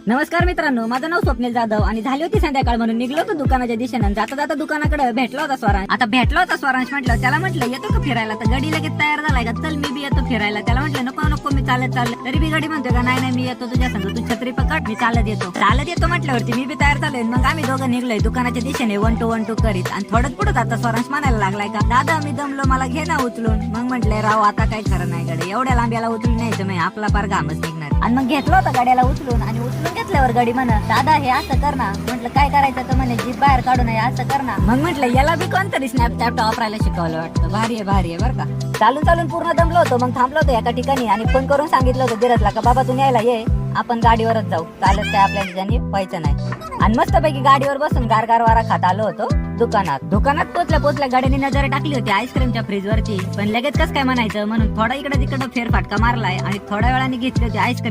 नमस्कार मित्रांनो, माझं नाव स्वप्नील जाधव आणि झाली होती संध्याकाळ म्हणून निघलो होतो दुकानाच्या दिशेनं. जाता जाता दुकानाकडे भेटला होता स्वरांश. आता भेटला होता स्वरांश, म्हटलं त्याला म्हटलं येतो का फिरायला, तर गडी लगेच तयार झालाय का, चल मी बी येतो फिरायला. त्याला म्हटलं नको नको मी चालत चाललं, तरी बी गडी म्हणतोय का नाही नाही मी येतो तुझ्या संग, तू छत्री पकड मी चालत येतो म्हटल्यावरती मी बी तयार झालोय. मग आम्ही दोघं निघलोय दुकानाच्या दिशेने 1 2 1 2 करीत. आणि थोडंच पुढे आता स्वरांश म्हणायला लागलाय का दादा मी दमलो मला घे ना उचलून. मग म्हटलंय राव आता काही खरं नाही गडे, एवढ्या लांब्याला उचलून न्यायचं नाही, आपला पार घामच निघणार. आणि मग घेतलं होतं गाड्याला उचलून आणि उचलून घेतल्यावर गाडी म्हणा दादा हे असं कर ना. म्हटलं काय करायचं तर म्हणे जीभ बाहेर काढू नये असं कर ना. मग म्हटलं याला बी कोणतरी स्नॅपचॅट वापरायला शिकवलं वाटतं. भारी आहे बरं का. चालून पूर्ण दमलो होतो. मग थांबलो होतो एका ठिकाणी आणि फोन करून सांगितलं होतं धीरजला का बाबा तू यायला ये, आपण गाडीवरच जाऊ, चालत काय आपल्या ठिकाणी व्हायचं नाही. आणि मस्तपैकी गाडीवर बसून गारगार वारा खात आलो होतो दुकानात पोचल्या गाडीने नजर टाकली होती आईस्क्रीमच्या फ्रीज वरती. पण लगेच कस काय म्हणायचं म्हणून थोडा इकडे तिकडे फेरफाटका मारलाय आणि थोड्या वेळाने घेतली होती आईस्क्रीम.